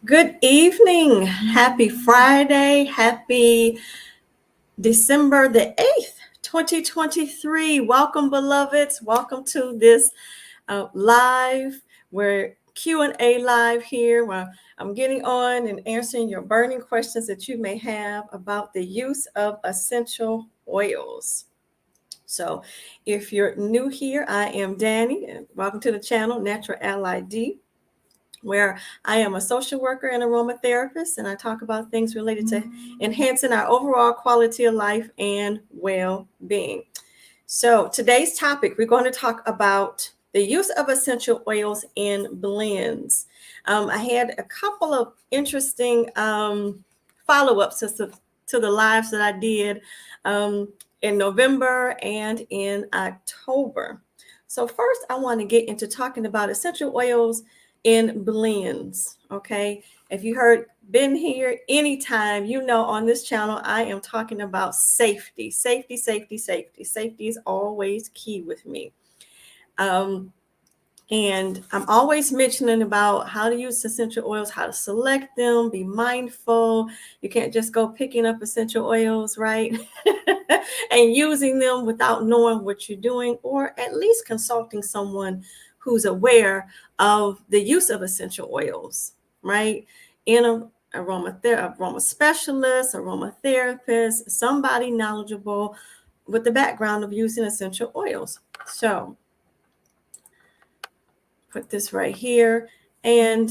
Good evening. Happy Friday. Happy December the 8th, 2023. Welcome, beloveds. Welcome to this live. We're Q&A live here where I'm getting on and answering your burning questions that you may have about the use of essential oils. So if you're new here, I am Danny, and welcome to the channel, NaturalAllyD, where I am a social worker and aromatherapist, and I talk about things related to enhancing our overall quality of life and well-being. So today's topic, we're going to talk about the use of essential oils in blends. I had a couple of interesting follow-ups to the lives that I did in November and in October. So first, I want to get into talking about essential oils in blends. Okay, if you been here anytime, you know on this channel I am talking about safety. Safety is always key with me. And I'm always mentioning about how to use essential oils, how to select them, be mindful. You can't just go picking up essential oils, right? And using them without knowing what you're doing, or at least consulting someone who's aware of the use of essential oils, right? In a aroma specialist, aromatherapist, somebody knowledgeable with the background of using essential oils. So put this right here. And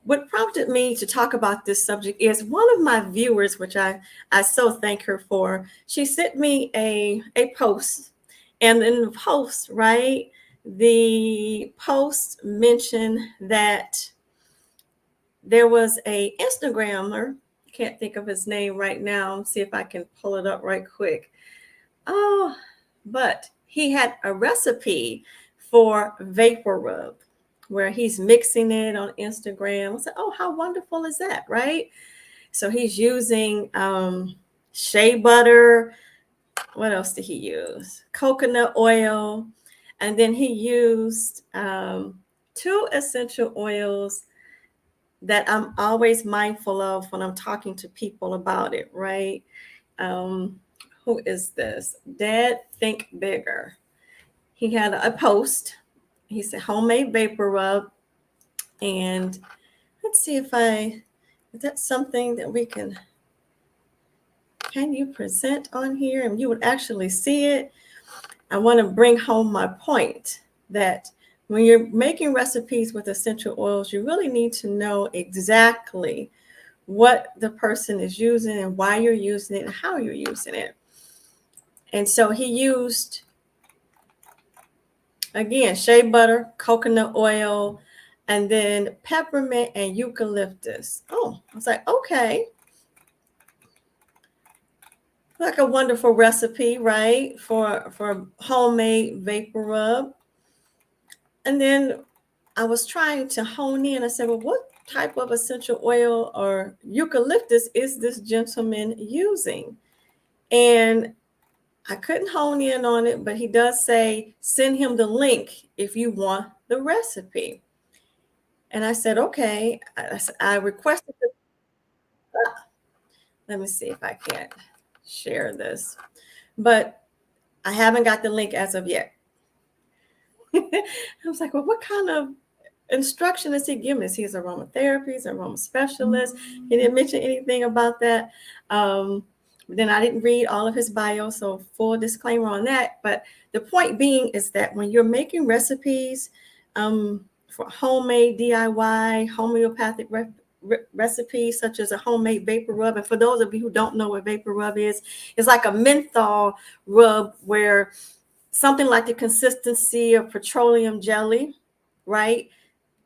what prompted me to talk about this subject is one of my viewers, which I so thank her for. She sent me a post, and in the post, right, the post mentioned that there was a Instagrammer, can't think of his name right now, see if I can pull it up right quick. Oh, but he had a recipe for vapor rub where he's mixing it on Instagram. I said, oh, how wonderful is that, right? So he's using shea butter. What else did he use? Coconut oil. And then he used two essential oils that I'm always mindful of when I'm talking to people about it, right? Who is this? Dad Think Bigger. He had a post. He said homemade vapor rub. And let's see is that something that we can you present on here and you would actually see it? I want to bring home my point that when you're making recipes with essential oils, you really need to know exactly what the person is using and why you're using it and how you're using it. And so he used, again, shea butter, coconut oil, and then peppermint and eucalyptus. Oh, I was like, okay. Like a wonderful recipe, right? For homemade vapor rub. And then I was trying to hone in. I said, well, what type of essential oil or eucalyptus is this gentleman using? And I couldn't hone in on it, but he does say, send him the link if you want the recipe. And I said, okay. I requested let me see if I can't share this, but I haven't got the link as of yet. I was like, well, what kind of instruction is he giving us? He's aromatherapy, he's an aroma specialist. He didn't mention anything about that. Then I didn't read all of his bio, so full disclaimer on that. But the point being is that when you're making recipes for homemade DIY, homeopathic recipes, such as a homemade vapor rub, and for those of you who don't know what vapor rub is, it's like a menthol rub where something like the consistency of petroleum jelly, right?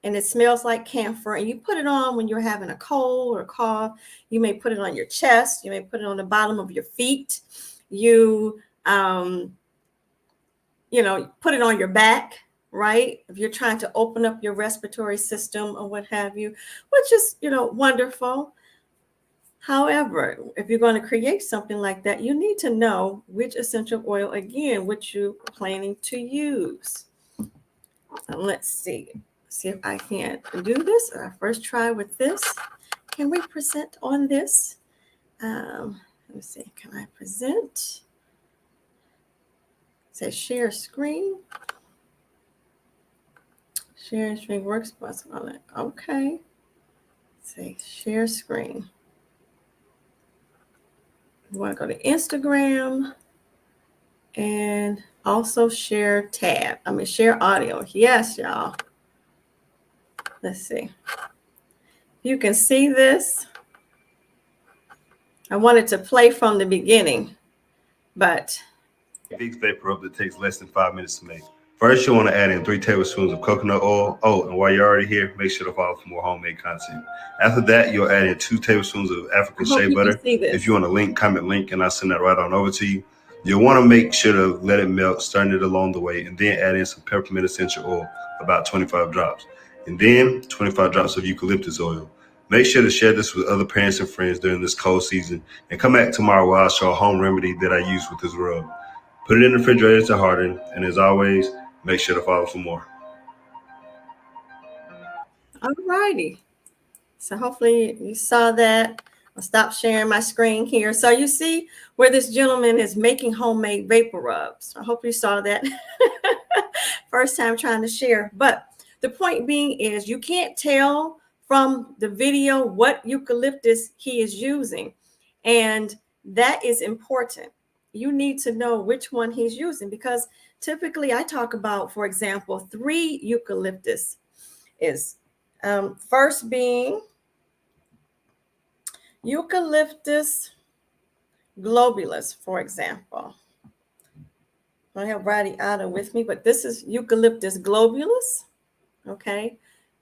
And it smells like camphor, and you put it on when you're having a cold or cough. You may put it on your chest. You may put it on the bottom of your feet. You put it on your back, right? If you're trying to open up your respiratory system or what have you, which is, wonderful. However, if you're going to create something like that, you need to know which essential oil, again, which you're planning to use. Let's see. see if I can do this. Our first try with this. Can we present on this? Let me see. Can I present? It says share screen. Share screen works best on it. Okay. Let's say share screen. You want to go to Instagram and also share tab. Share audio. Yes, y'all. Let's see. You can see this. I wanted to play from the beginning, but Fix vapor rub that takes less than 5 minutes to make. First, you'll want to add in 3 tablespoons of coconut oil. Oh, and while you're already here, make sure to follow for more homemade content. After that, you'll add in 2 tablespoons of African shea butter. If you want a link, comment link, and I'll send that right on over to you. You'll want to make sure to let it melt, stirring it along the way, and then add in some peppermint essential oil, about 25 drops, and then 25 drops of eucalyptus oil. Make sure to share this with other parents and friends during this cold season, and come back tomorrow where I'll show a home remedy that I use with this rub. Put it in the refrigerator to harden, and as always, make sure to follow for more. All righty. So hopefully you saw that. I'll stop sharing my screen here. So you see where this gentleman is making homemade vapor rubs. I hope you saw that. First time trying to share. But the point being is you can't tell from the video what eucalyptus he is using. And that is important. You need to know which one he's using, because typically I talk about, for example, 3 eucalyptus is first being Eucalyptus globulus, for example. I don't have radiata with me, but this is Eucalyptus globulus. Okay,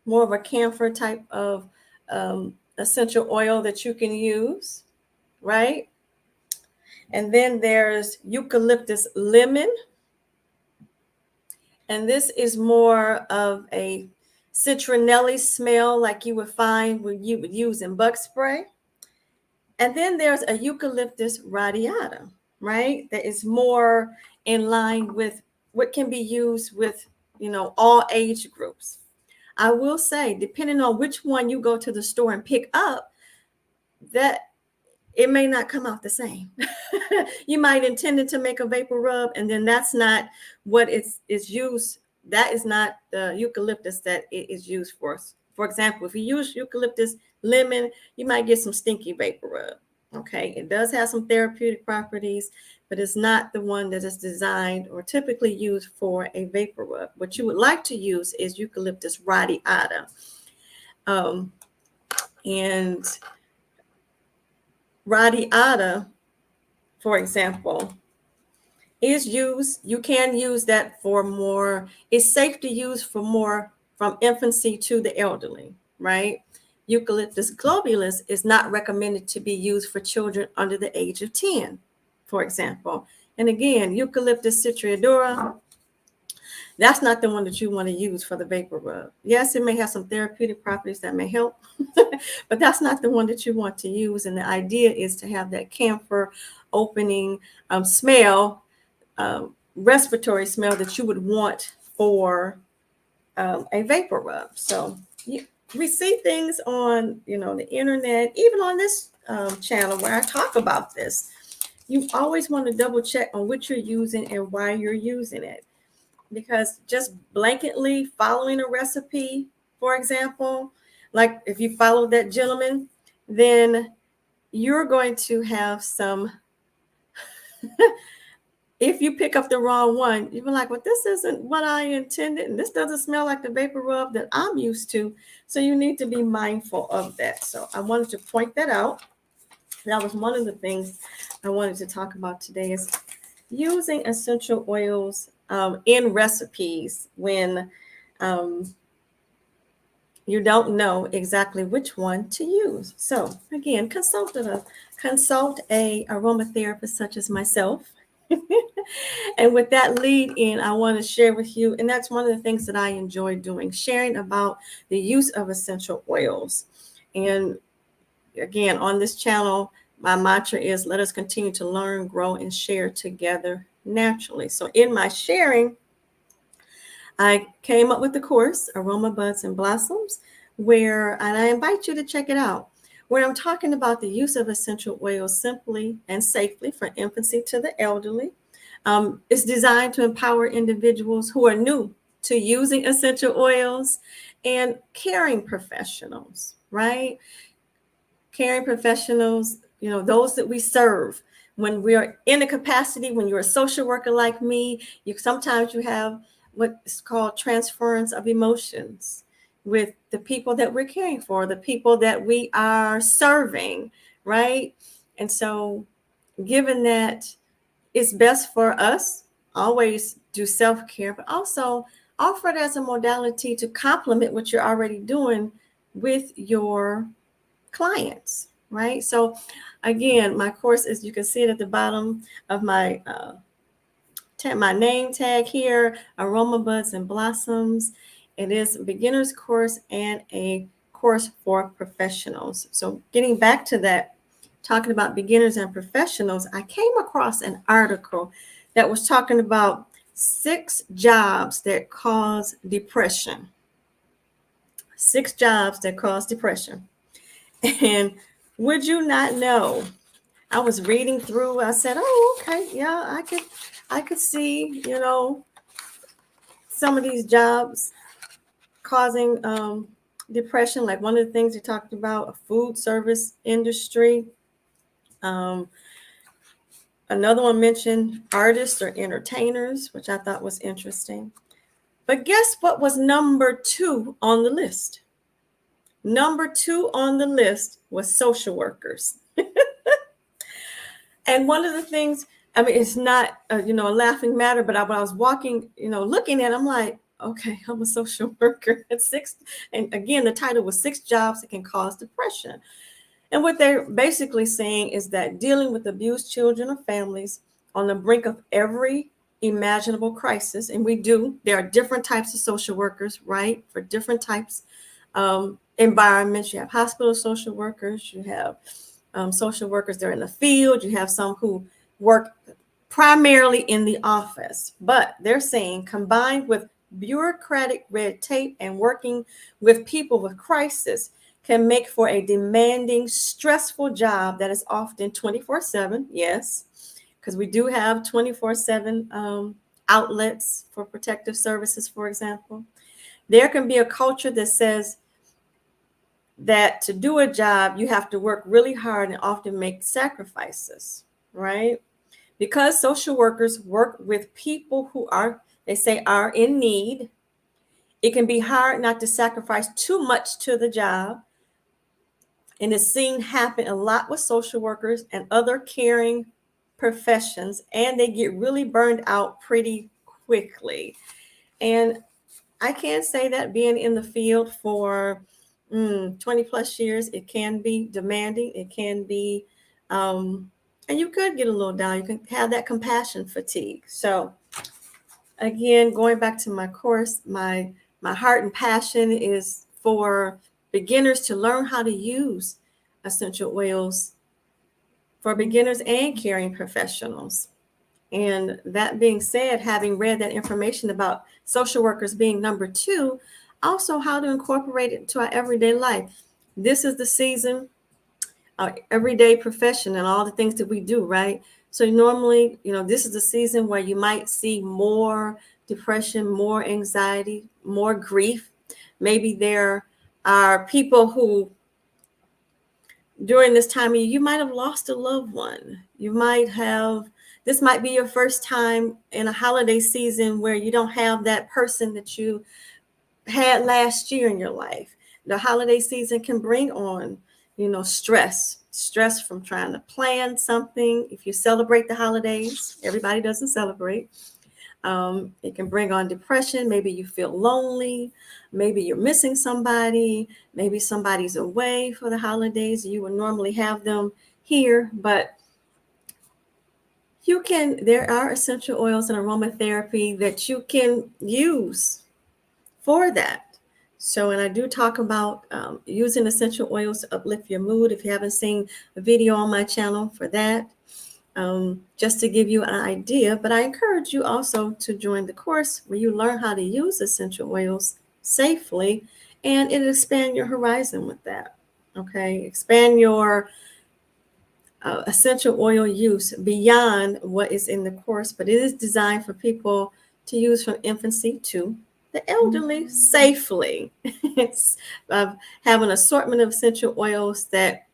more of a camphor type of essential oil that you can use, right? And then there's Eucalyptus lemon. And this is more of a citronelli smell like you would find when you would use in bug spray. And then there's a Eucalyptus radiata, right? That is more in line with what can be used with, all age groups. I will say, depending on which one you go to the store and pick up, that it may not come out the same. You might intend it to make a vapor rub, and then that's not what it's used. That is not the eucalyptus that it is used for. For example, if you use eucalyptus lemon, you might get some stinky vapor rub. Okay, it does have some therapeutic properties, but it's not the one that is designed or typically used for a vapor rub. What you would like to use is eucalyptus radiata. And radiata, for example, is used, you can use that for more, it's safe to use for more from infancy to the elderly, right? Eucalyptus globulus is not recommended to be used for children under the age of 10, for example. And again, Eucalyptus citriodora, that's not the one that you want to use for the vapor rub. Yes, it may have some therapeutic properties that may help, but that's not the one that you want to use. And the idea is to have that camphor opening smell, respiratory smell that you would want for a vapor rub. So we see things on, the internet, even on this channel where I talk about this. You always want to double check on what you're using and why you're using it. Because just blanketly following a recipe, for example, like if you follow that gentleman, then you're going to have some, if you pick up the wrong one, you'll be like, well, this isn't what I intended. And this doesn't smell like the vapor rub that I'm used to. So you need to be mindful of that. So I wanted to point that out. That was one of the things I wanted to talk about today, is using essential oils in recipes when you don't know exactly which one to use. So again, consult a aromatherapist such as myself. And with that lead in, I want to share with you, and that's one of the things that I enjoy doing, sharing about the use of essential oils. And again, on this channel, my mantra is let us continue to learn, grow, and share together naturally. So in my sharing, I came up with the course, Aroma, Buds, and Blossoms, and I invite you to check it out, where I'm talking about the use of essential oils simply and safely from infancy to the elderly. It's designed to empower individuals who are new to using essential oils and caring professionals, right? Caring professionals, those that we serve. When we're in a capacity, when you're a social worker like me, sometimes you have what's called transference of emotions with the people that we're caring for, the people that we are serving, right? And so, given that it's best for us, always do self-care, but also offer it as a modality to complement what you're already doing with your clients, right? So again, my course is, you can see it at the bottom of my my name tag here, Aroma, Buds, and Blossoms. It is a beginner's course and a course for professionals. So getting back to that, talking about beginners and professionals, I came across an article that was talking about 6 jobs that cause depression. 6 jobs that cause depression. And would you not know, I was reading through, I said, oh, okay, yeah, I could see, some of these jobs causing depression. Like one of the things you talked about, a food service industry. Another one mentioned artists or entertainers, which I thought was interesting. But guess what was number 2 on the list? Number 2 on the list was social workers. And one of the things, I mean, it's not, a laughing matter, but when I was walking, looking at it, I'm like, okay, I'm a social worker at 6. And again, the title was 6 jobs that can cause depression. And what they're basically saying is that dealing with abused children or families on the brink of every imaginable crisis, and there are different types of social workers, right? For different types environments. You have hospital social workers, you have social workers that are in the field, you have some who work primarily in the office. But they're saying, combined with bureaucratic red tape and working with people with crisis, can make for a demanding, stressful job that is often 24/7. Yes, because we do have 24/7 outlets for protective services, for example. There can be a culture that says that to do a job, you have to work really hard and often make sacrifices, right? Because social workers work with people who they say, are in need, it can be hard not to sacrifice too much to the job. And it's seen happen a lot with social workers and other caring professions, and they get really burned out pretty quickly. And I can say that being in the field for 20 plus years, it can be demanding. It can be, and you could get a little down. You can have that compassion fatigue. So again, going back to my course, my heart and passion is for beginners to learn how to use essential oils for beginners and caring professionals. And that being said, having read that information about social workers being number 2, also how to incorporate it into our everyday life. This is the season, our everyday profession and all the things that we do, right? So normally, this is the season where you might see more depression, more anxiety, more grief. Maybe there are people who, during this time of year, you might have lost a loved one. This might be your first time in a holiday season where you don't have that person that you had last year in your life. The holiday season can bring on, stress from trying to plan something. If you celebrate the holidays, everybody doesn't celebrate. It can bring on depression. Maybe you feel lonely. Maybe you're missing somebody. Maybe somebody's away for the holidays. You would normally have them here, but there are essential oils and aromatherapy that you can use for that. So, and I do talk about using essential oils to uplift your mood. If you haven't seen a video on my channel for that, just to give you an idea. But I encourage you also to join the course where you learn how to use essential oils safely, and it'll expand your horizon with that. Okay, expand your essential oil use beyond what is in the course, but it is designed for people to use from infancy to the elderly safely. It's have an assortment of essential oils that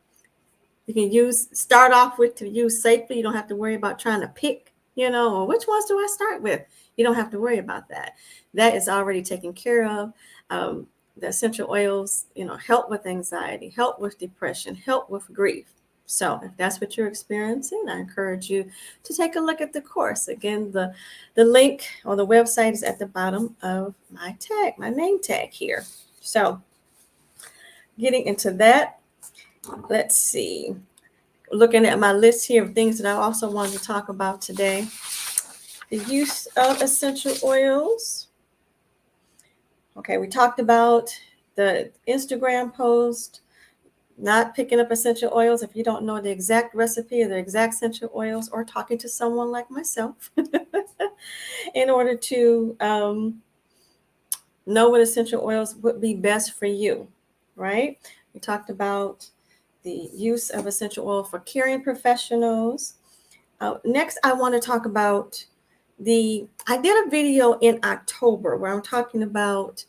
you can start off with to use safely. You don't have to worry about trying to pick, or which ones do I start with? You don't have to worry about that. That is already taken care of. The essential oils, help with anxiety, help with depression, help with grief. So if that's what you're experiencing, I encourage you to take a look at the course. Again, the link or the website is at the bottom of my name tag here. So getting into that, let's see. Looking at my list here of things that I also wanted to talk about today. The use of essential oils. Okay, we talked about the Instagram post, not picking up essential oils if you don't know the exact recipe or the exact essential oils, or talking to someone like myself in order to know what essential oils would be best for you, right? We talked about the use of essential oil for caring professionals. Next, I want to talk about I did a video in October where I'm talking about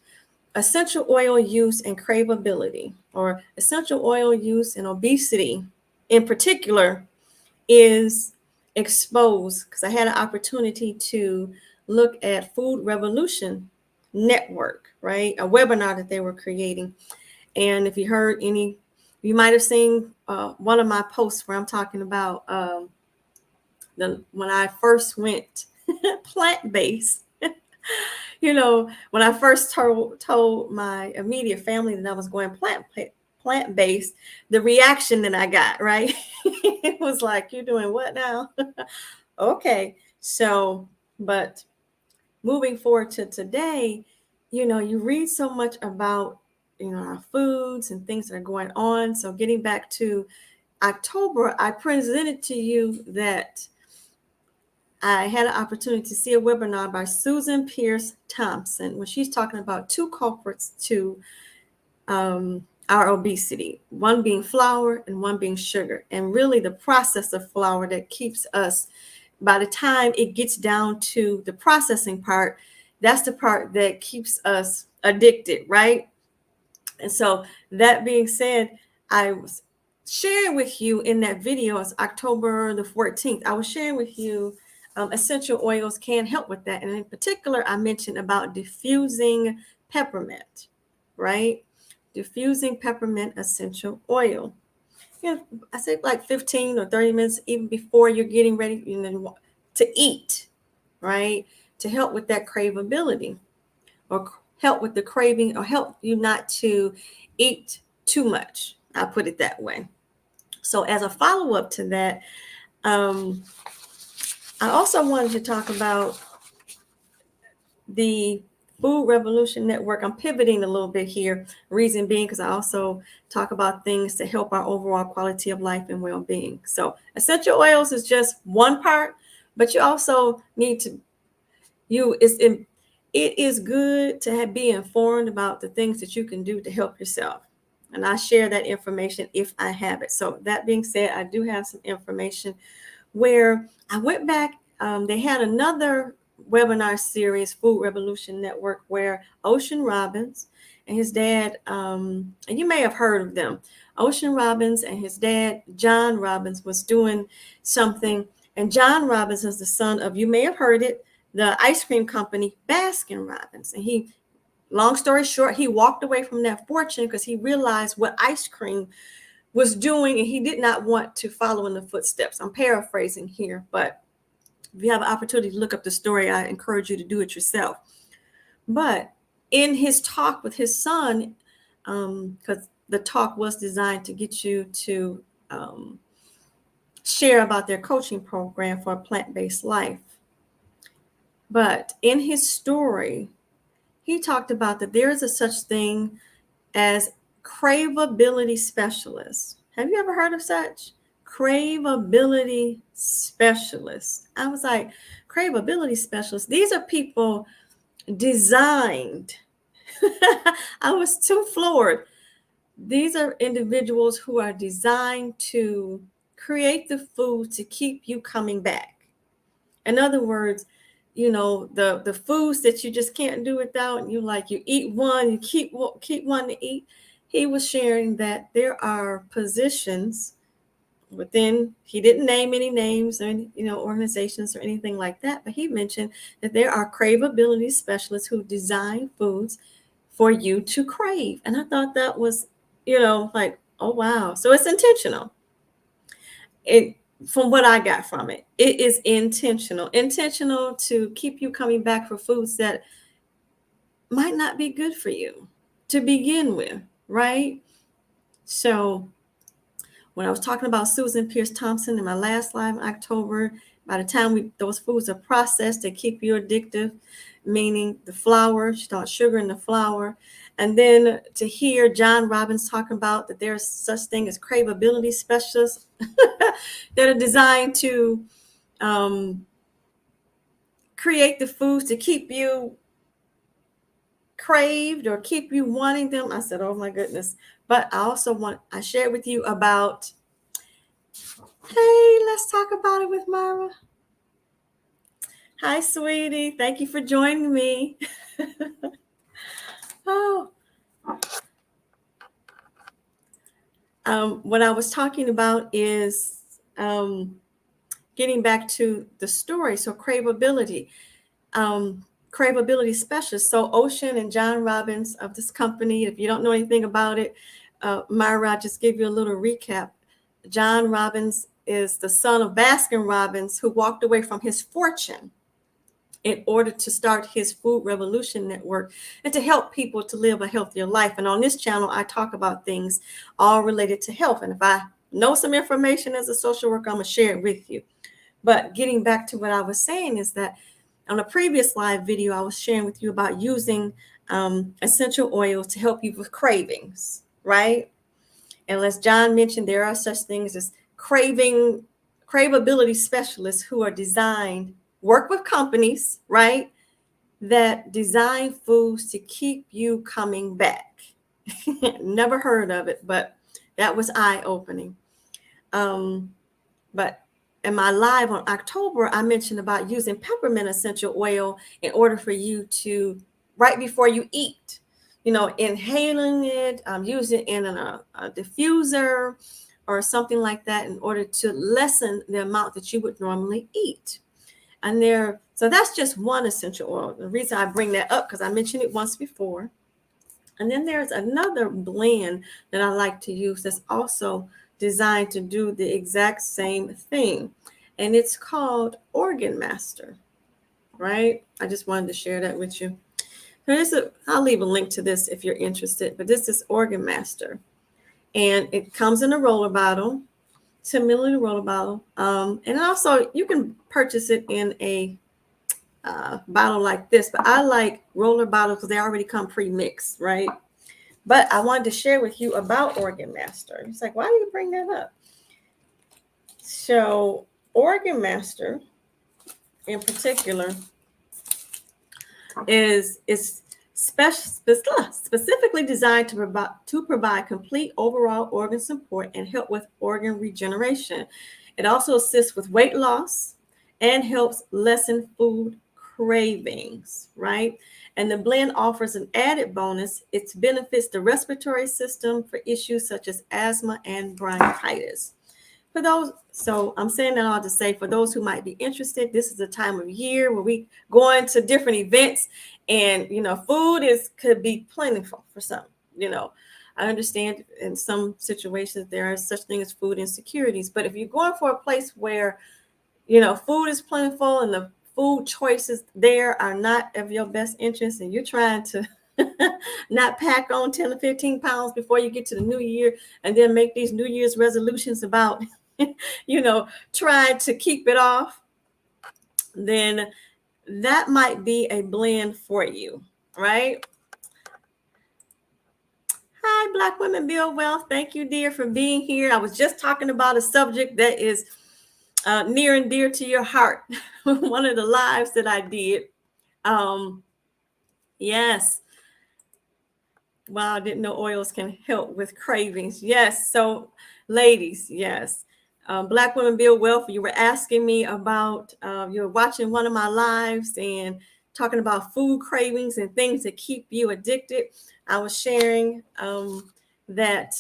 essential oil use and craveability, or essential oil use and obesity in particular is exposed, because I had an opportunity to look at Food Revolution Network, right? A webinar that they were creating. And if you heard you might have seen one of my posts where I'm talking about when I first went plant-based. When I first told my immediate family that I was going plant-based, the reaction that I got, right? It was like, you're doing what now? Okay. So, but moving forward to today, you read so much about, our foods and things that are going on. So getting back to October, I presented to you that I had an opportunity to see a webinar by Susan Pierce Thompson when she's talking about two culprits to our obesity, one being flour and one being sugar. And really the process of flour that keeps us, by the time it gets down to the processing part, that's the part that keeps us addicted, right? And so that being said, I was sharing with you in that video, it's October the 14th, I was sharing with you essential oils can help with that. And in particular, I mentioned about diffusing peppermint, right? Diffusing peppermint essential oil. I say like 15 or 30 minutes, even before you're getting ready to eat, right? To help with that craveability, or help with the craving, or help you not to eat too much. I'll put it that way. So as a follow-up to that, I also wanted to talk about the Food Revolution Network. I'm pivoting a little bit here. Reason being, because I also talk about things to help our overall quality of life and well-being. So essential oils is just one part, but you also need to, it is good to be informed about the things that you can do to help yourself. And I share that information if I have it. So that being said, I do have some information where I went back. They had another webinar series, Food Revolution Network, where Ocean Robbins and his dad, and you may have heard of them, Ocean Robbins and his dad, John Robbins, was doing something. And John Robbins is the son of, you may have heard it, the ice cream company Baskin Robbins. And he, long story short, he walked away from that fortune because he realized what ice cream was doing, and he did not want to follow in the footsteps. I'm paraphrasing here, but if you have an opportunity to look up the story, I encourage you to do it yourself. But in his talk with his son, because the talk was designed to get you to share about their coaching program for a plant-based life. But in his story, he talked about that there is a such thing as craveability specialists. Have you ever heard of such? craveability specialists. I was like, craveability specialists. These are people designed. I was too floored. These are individuals who are designed to create the food to keep you coming back. In other words, the foods that you just can't do without, and you eat one, you keep wanting to eat. He was sharing that there are positions within, he didn't name any names or any, organizations or anything like that, but he mentioned that there are craveability specialists who design foods for you to crave. And I thought that was, like, oh wow. So it's intentional. It, from what I got from it, it is intentional to keep you coming back for foods that might not be good for you to begin with, right? So when I was talking about Susan Pierce Thompson in my last live in October, by the time those foods are processed, they keep you addictive, meaning the flour, she thought sugar in the flour. And then to hear John Robbins talking about that there's such thing as craveability specialists that are designed to create the foods to keep you craved or keep you wanting them. I said, oh my goodness. But I shared with you about, hey, let's talk about it with Myra. Hi, sweetie. Thank you for joining me. Oh. What I was talking about is getting back to the story. So craveability specialists. So Ocean and John Robbins of this company, if you don't know anything about it, Myra, I'll just give you a little recap. John Robbins is the son of Baskin Robbins, who walked away from his fortune in order to start his Food Revolution Network and to help people to live a healthier life. And on this channel, I talk about things all related to health. And if I know some information as a social worker, I'm going to share it with you. But getting back to what I was saying is that on a previous live video, I was sharing with you about using essential oils to help you with cravings, right? And as John mentioned, there are such things as craveability specialists who are work with companies, right, that design foods to keep you coming back. Never heard of it, but that was eye-opening. But in my live on October, I mentioned about using peppermint essential oil in order for you to, right before you eat, inhaling it, use it in a diffuser or something like that in order to lessen the amount that you would normally eat. And so that's just one essential oil. The reason I bring that up, because I mentioned it once before. And then there's another blend that I like to use that's also designed to do the exact same thing. And it's called Organ Master, right? I just wanted to share that with you. I'll leave a link to this if you're interested, but this is Organ Master. And it comes in a roller bottle, 10 milliliter roller bottle. And also you can purchase it in a bottle like this, but I like roller bottles because they already come pre-mixed, right? But I wanted to share with you about Organ Master. It's like, why do you bring that up? So Organ Master in particular is specifically designed to provide complete overall organ support and help with organ regeneration. It also assists with weight loss and helps lessen food cravings, right? And the blend offers an added bonus. It benefits the respiratory system for issues such as asthma and bronchitis. So I'm saying that all to say, for those who might be interested, this is the time of year where we go into different events, and food could be plentiful for some. I understand in some situations there are such things as food insecurities, but if you're going for a place where food is plentiful and the food choices there are not of your best interest, and you're trying to not pack on 10 to 15 pounds before you get to the new year and then make these New Year's resolutions about trying to keep it off, then that might be a blend for you, right? Hi, Black Women Build Wealth. Thank you, dear, for being here. I was just talking about a subject that is near and dear to your heart. One of the lives that I did. Yes. Wow, I didn't know oils can help with cravings. Yes. So, ladies, yes. Black Women Build Wealth. You were asking me about, you were watching one of my lives and talking about food cravings and things that keep you addicted. I was sharing that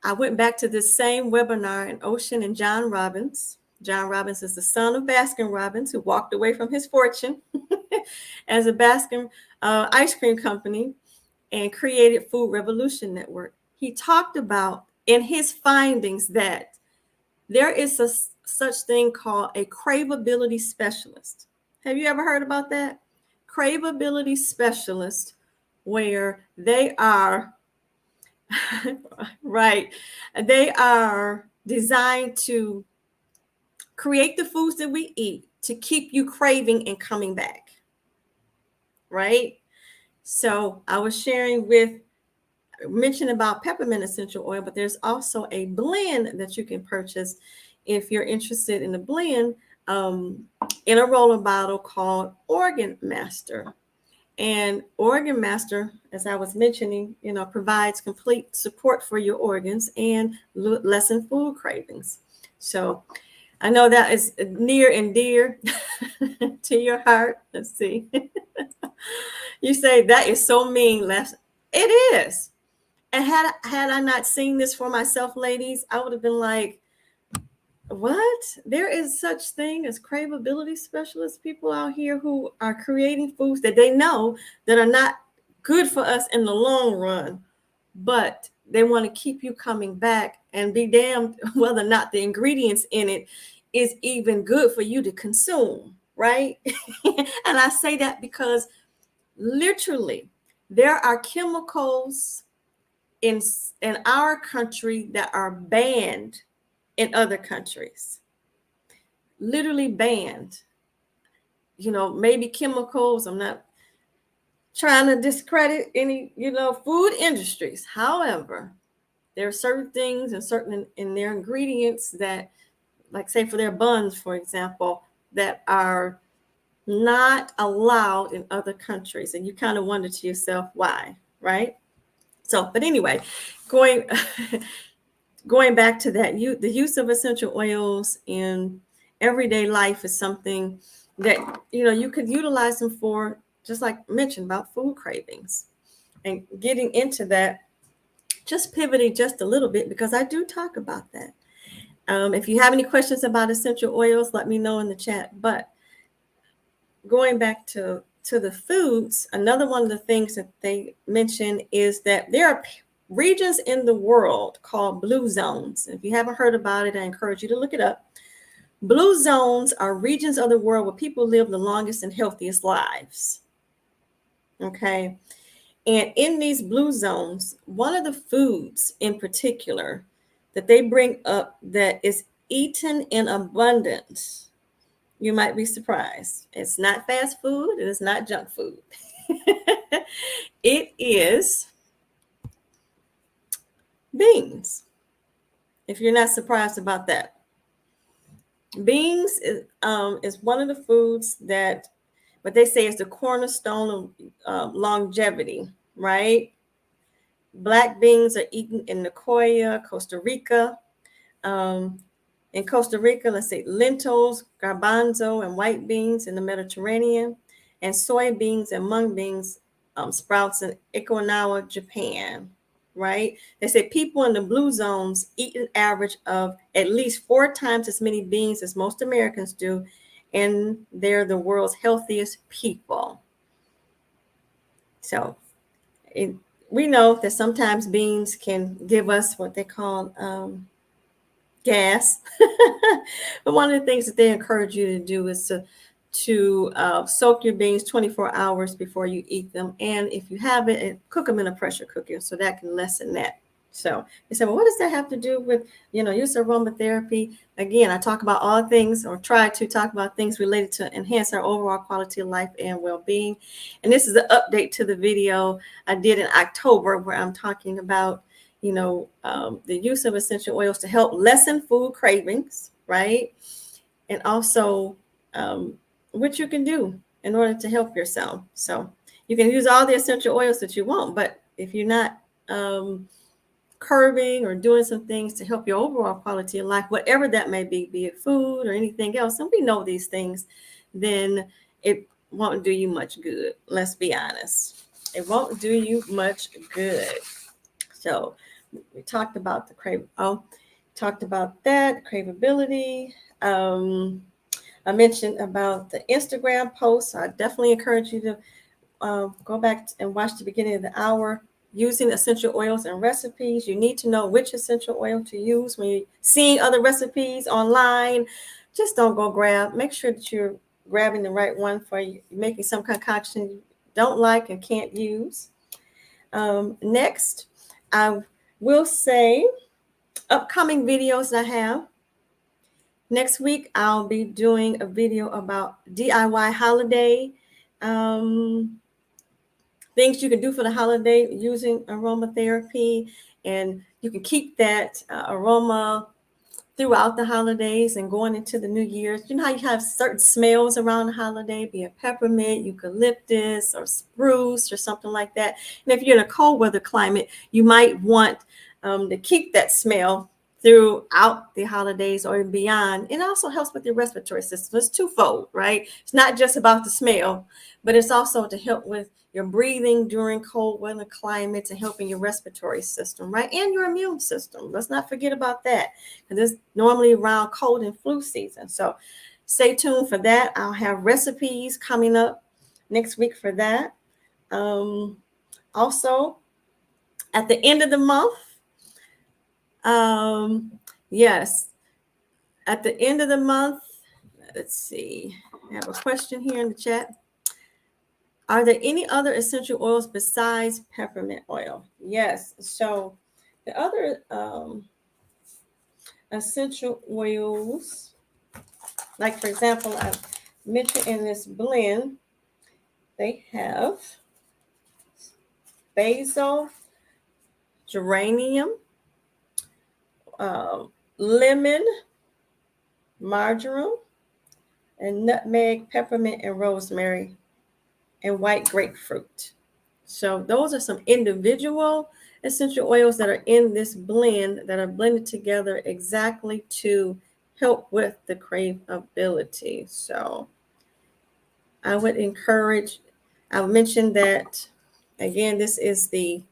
I went back to this same webinar in Ocean and John Robbins. John Robbins is the son of Baskin Robbins, who walked away from his fortune as a Baskin ice cream company and created Food Revolution Network. He talked about in his findings that there is a such thing called a craveability specialist. Have you ever heard about that? Craveability specialist, where they are right. They are designed to create the foods that we eat to keep you craving and coming back. Right. So I was mentioned about peppermint essential oil, but there's also a blend that you can purchase if you're interested in the blend in a roller bottle called Organ Master. And Organ Master, as I was mentioning, provides complete support for your organs and lessen food cravings. So I know that is near and dear to your heart. Let's see. You say that is so mean, Les. It is. And had I not seen this for myself, ladies, I would have been like, what? There is such thing as craveability specialists, people out here who are creating foods that they know that are not good for us in the long run, but they want to keep you coming back and be damned whether or not the ingredients in it is even good for you to consume, right? And I say that because literally there are chemicals in our country that are banned in other countries, literally banned. Maybe chemicals. I'm not trying to discredit any, food industries. However, there are certain things and certain in their ingredients that, like say for their buns, for example, that are not allowed in other countries. And you kind of wonder to yourself why, right? So, but anyway, going back to that, the use of essential oils in everyday life is something that you could utilize them for, just like I mentioned about food cravings. And getting into that, just pivoting just a little bit, because I do talk about that. If you have any questions about essential oils, let me know in the chat. But going back to the foods, another one of the things that they mention is that there are regions in the world called blue zones. If you haven't heard about it, I encourage you to look it up. Blue zones are regions of the world where people live the longest and healthiest lives. Okay. And in these blue zones, one of the foods in particular that they bring up that is eaten in abundance, you might be surprised. It's not fast food. It is not junk food. It is beans. If you're not surprised about that. Beans is one of the foods that, what they say is the cornerstone of longevity, right? Black beans are eaten in Nicoya, Costa Rica. In Costa Rica, let's say lentils, garbanzo, and white beans in the Mediterranean, and soybeans and mung beans sprouts in Okinawa, Japan, right? They say people in the blue zones eat an average of at least 4 times as many beans as most Americans do, and they're the world's healthiest people. So we know that sometimes beans can give us what they call gas. But one of the things that they encourage you to do is to soak your beans 24 hours before you eat them. And if you have it, cook them in a pressure cooker, so that can lessen that. So they said, well, what does that have to do with, use of aromatherapy? Again, I talk about all things, or try to talk about things related to enhance our overall quality of life and well-being. And this is an update to the video I did in October, where I'm talking about, the use of essential oils to help lessen food cravings, right? And also what you can do in order to help yourself. So you can use all the essential oils that you want, but if you're not curbing or doing some things to help your overall quality of life, whatever that may be it food or anything else, and we know these things, then it won't do you much good. Let's be honest. It won't do you much good. So we talked about talked about that, craveability. I mentioned about the Instagram posts. I definitely encourage you to go back and watch the beginning of the hour. Using essential oils and recipes, you need to know which essential oil to use when you're seeing other recipes online. Just don't go make sure that you're grabbing the right one for you, making some concoction you don't like and can't use. Next, I will say upcoming videos I have. Next week, I'll be doing a video about DIY holiday things you can do for the holiday using aromatherapy, and you can keep that aroma throughout the holidays and going into the New Year's. You know how you have certain smells around the holiday, be it peppermint, eucalyptus, or spruce, or something like that. And if you're in a cold weather climate, you might want to keep that smell throughout the holidays or beyond. It also helps with your respiratory system. It's twofold, right? It's not just about the smell, but it's also to help with your breathing during cold weather climates and helping your respiratory system, right? And your immune system. Let's not forget about that, because it's normally around cold and flu season. So stay tuned for that. I'll have recipes coming up next week for that. Also, at the end of the month, yes, at the end of the month, let's see, I have a question here in the chat. Are there any other essential oils besides peppermint oil? Yes. So the other essential oils, like for example, I mentioned in this blend, they have basil, geranium, lemon, marjoram, and nutmeg, peppermint, and rosemary, and white grapefruit. So those are some individual essential oils that are in this blend that are blended together exactly to help with the craveability. So I would encourage, I mentioned that, again, this is a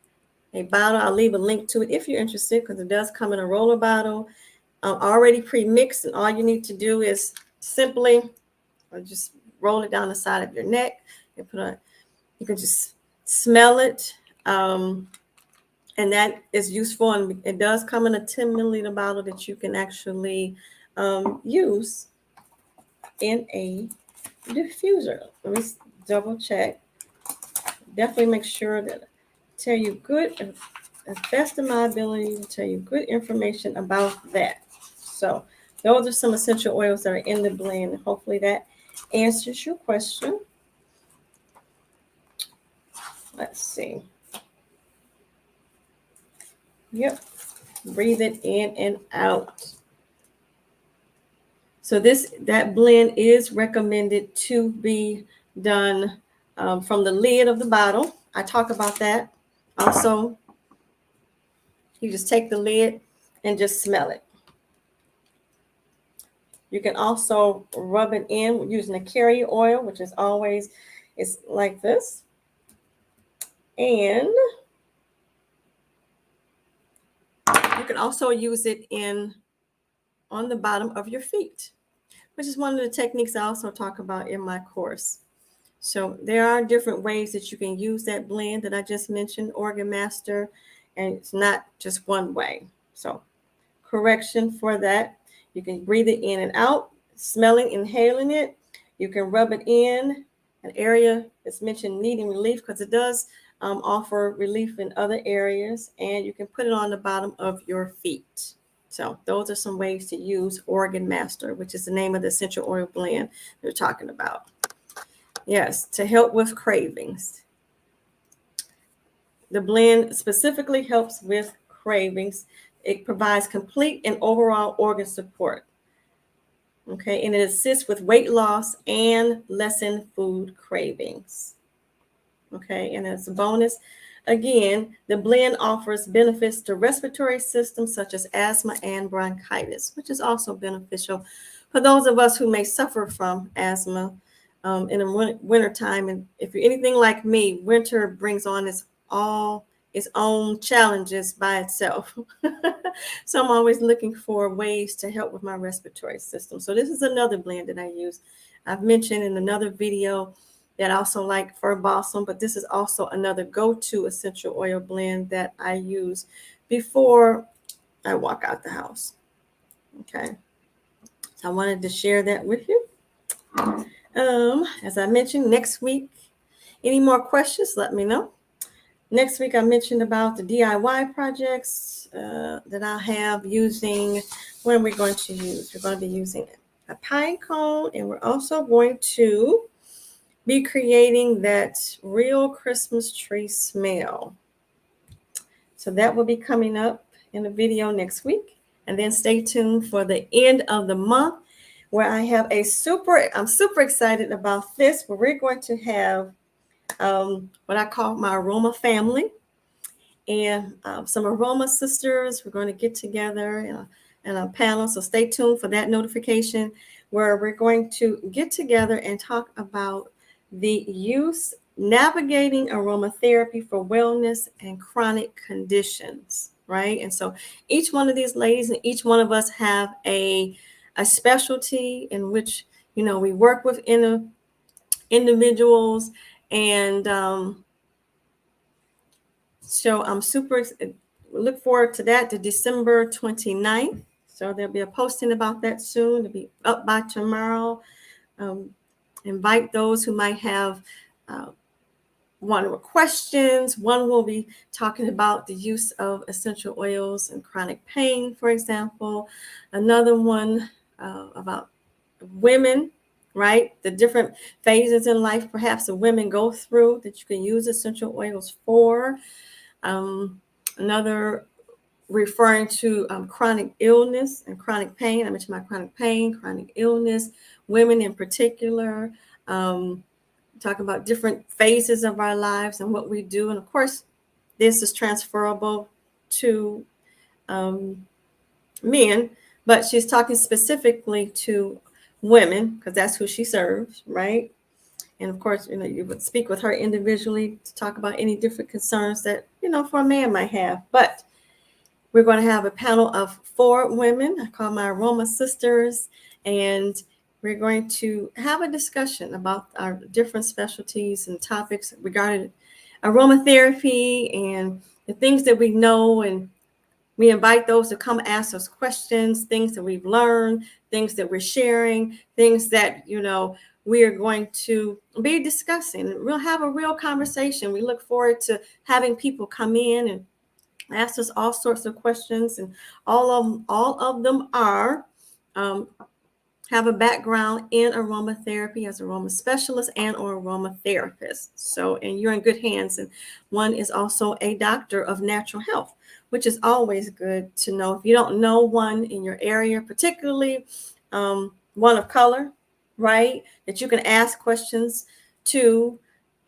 bottle. I'll leave a link to it if you're interested, because it does come in a roller bottle, already pre-mixed, and all you need to do is simply just roll it down the side of your neck and you can just smell it. And that is useful. And it does come in a 10 milliliter bottle that you can actually use in a diffuser. Let me double check. Definitely make sure that I tell you good, as best of my ability, to tell you good information about that. So those are some essential oils that are in the blend. Hopefully that answers your question. Let's see. Yep. Breathe it in and out. So that blend is recommended to be done from the lid of the bottle. I talk about that. Also, you just take the lid and just smell it. You can also rub it in using a carrier oil, which is always, it's like this. And you can also use it on the bottom of your feet, which is one of the techniques I also talk about in my course. So there are different ways that you can use that blend that I just mentioned, Organ Master, and it's not just one way. So correction for that. You can breathe it in and out, smelling, inhaling it. You can rub it in an area that's mentioned needing relief, because it does offer relief in other areas, and you can put it on the bottom of your feet. So those are some ways to use Organ Master, which is the name of the essential oil blend they're talking about. Yes, to help with cravings. The blend specifically helps with cravings. It provides complete and overall organ support. Okay, and it assists with weight loss and lessen food cravings. Okay, and as a bonus, again, the blend offers benefits to respiratory systems such as asthma and bronchitis, which is also beneficial for those of us who may suffer from asthma in the winter time. And if you're anything like me, winter brings on its own challenges by itself. So I'm always looking for ways to help with my respiratory system. So this is another blend that I use. I've mentioned in another video that I also like fir balsam, but this is also another go-to essential oil blend that I use before I walk out the house. Okay, so I wanted to share that with you. As I mentioned, next week, any more questions, let me know. Next week, I mentioned about the DIY projects that I have using. What are we going to use? We're going to be using a pine cone, and we're also going to be creating that real Christmas tree smell. So that will be coming up in the video next week. And then stay tuned for the end of the month where I have I'm super excited about this, where we're going to have what I call my aroma family and some aroma sisters. We're going to get together in a panel. So stay tuned for that notification where we're going to get together and talk about the navigating aromatherapy for wellness and chronic conditions, right? And so each one of these ladies and each one of us have a specialty in which, we work with individuals. And so I'm look forward to that, to December 29th. So there'll be a posting about that soon. It'll be up by tomorrow. Invite those who might have one or questions. One will be talking about the use of essential oils and chronic pain, for example. Another one about women, right? The different phases in life perhaps the women go through that you can use essential oils for. Another referring to chronic illness and chronic pain. I mentioned my chronic pain, chronic illness, women in particular. Talk about different phases of our lives and what we do. And of course, this is transferable to men, but she's talking specifically to women because that's who she serves, right? And of course, you would speak with her individually to talk about any different concerns that, for a man might have. But we're going to have a panel of 4 women. I call my Aroma Sisters, and we're going to have a discussion about our different specialties and topics regarding aromatherapy and the things that we know. And we invite those to come ask us questions, things that we've learned, things that we're sharing, things that, we are going to be discussing. We'll have a real conversation. We look forward to having people come in and ask us all sorts of questions, and all of them are have a background in aromatherapy as aroma specialist and or aromatherapist. So, and you're in good hands. And one is also a doctor of natural health, which is always good to know. If you don't know one in your area, particularly one of color, right, that you can ask questions to,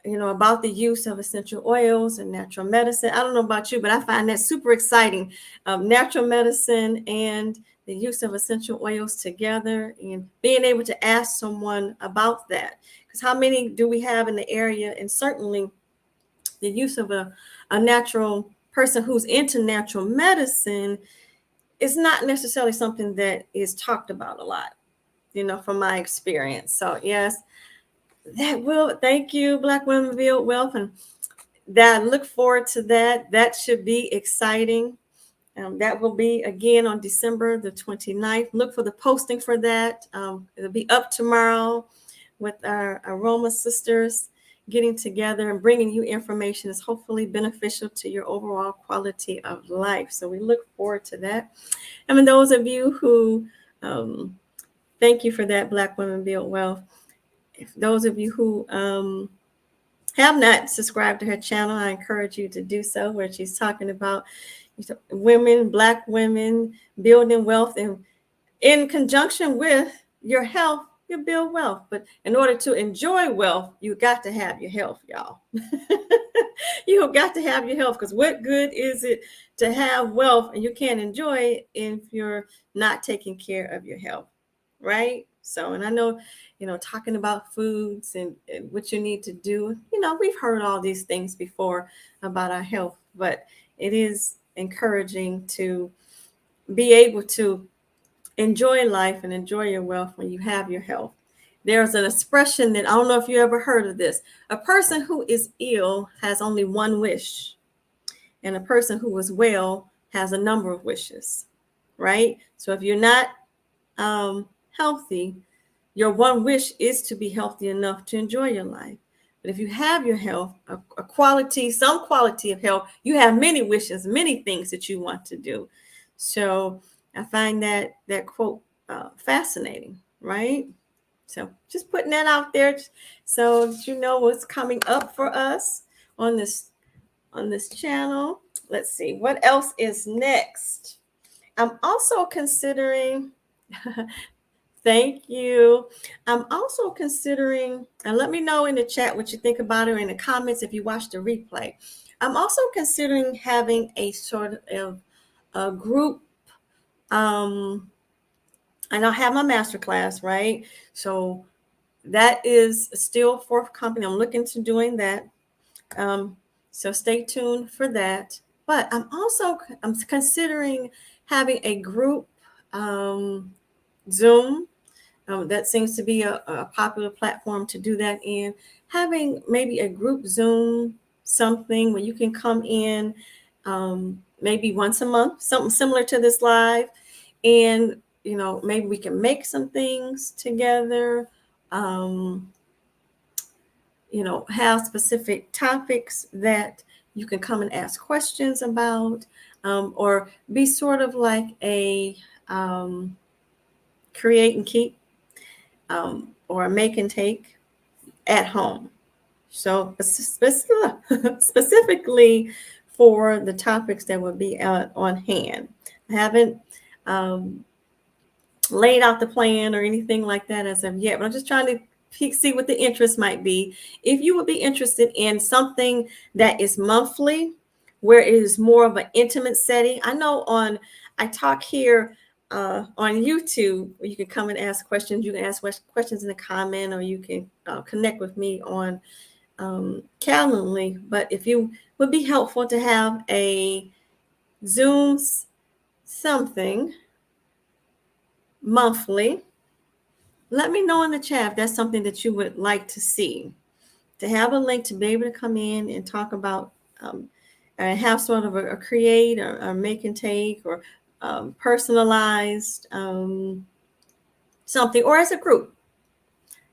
about the use of essential oils and natural medicine. I don't know about you, but I find that super exciting. Natural medicine and the use of essential oils together, and being able to ask someone about that. Because how many do we have in the area? And certainly the use of a natural person who's into natural medicine is not necessarily something that is talked about a lot, from my experience. So yes, thank you, Black Women Build Wealth, and that look forward to that. That should be exciting. That will be again on December the 29th. Look for the posting for that. It'll be up tomorrow with our Aroma Sisters getting together and bringing you information that's hopefully beneficial to your overall quality of life. So we look forward to that. I mean, those of you who, thank you for that, Black Women Build Wealth. If those of you who have not subscribed to her channel, I encourage you to do so, where she's talking about women, Black women, building wealth, and in conjunction with your health, you build wealth. But in order to enjoy wealth, you got to have your health, y'all. You got to have your health, because what good is it to have wealth and you can't enjoy it if you're not taking care of your health, right? So, and I know, talking about foods and what you need to do, we've heard all these things before about our health, but it is encouraging to be able to enjoy life and enjoy your wealth when you have your health. There's an expression that I don't know if you ever heard of this. A person who is ill has only one wish, and a person who is well has a number of wishes, right? So if you're not healthy, your one wish is to be healthy enough to enjoy your life. But if you have your health, some quality of health, you have many wishes, many things that you want to do. So I find that quote fascinating, right? So just putting that out there so that you know what's coming up for us on this channel. Let's see what else is next. I'm also considering thank you. I'm also considering, and let me know in the chat what you think about it, or in the comments if you watch the replay. I'm also considering having a sort of a group, and I'll have my masterclass, right? So that is still forthcoming. I'm looking to doing that. So stay tuned for that. But I'm considering having a group Zoom. That seems to be a popular platform to do that in. Having maybe a group Zoom, something where you can come in maybe once a month, something similar to this live. And, maybe we can make some things together, have specific topics that you can come and ask questions about, or be sort of like a create and keep, or a make and take at home. So specifically for the topics that would be on hand. I haven't laid out the plan or anything like that as of yet, but I'm just trying to see what the interest might be. If you would be interested in something that is monthly, where it is more of an intimate setting. I know I talk here on YouTube, where you can come and ask questions. You can ask questions in the comment, or you can connect with me on Calendly. But if you would be helpful to have a Zoom something monthly, let me know in the chat if that's something that you would like to see. To have a link to be able to come in and talk about and have sort of a create or make and take, or personalized something, or as a group.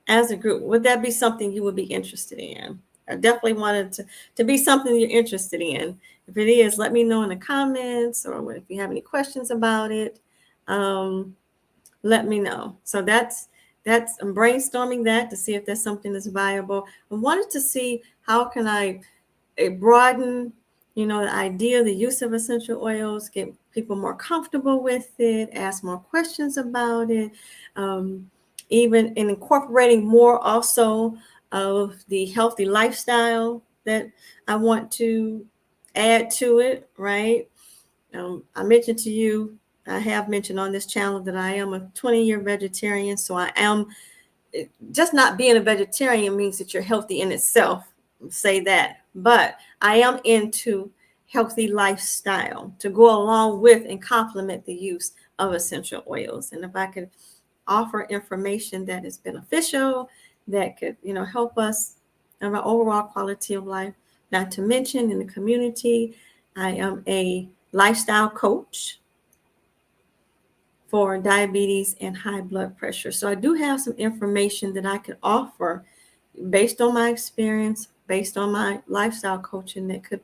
Would that be something you would be interested in? I definitely wanted to be something you're interested in. If it is, let me know in the comments, or if you have any questions about it, let me know. So I'm brainstorming that to see if there's something that's viable. I wanted to see how can I broaden, the idea, the use of essential oils, get people more comfortable with it, ask more questions about it, even in incorporating more also of the healthy lifestyle that I want to add to it, right? I mentioned to you, I have mentioned on this channel that I am a 20-year vegetarian. So I am, just not being a vegetarian means that you're healthy in itself, say that. But I am into healthy lifestyle to go along with and complement the use of essential oils. And if I could offer information that is beneficial, that could, help us have an overall quality of life, not to mention in the community, I am a lifestyle coach for diabetes and high blood pressure. So I do have some information that I could offer based on my experience, based on my lifestyle coaching, that could,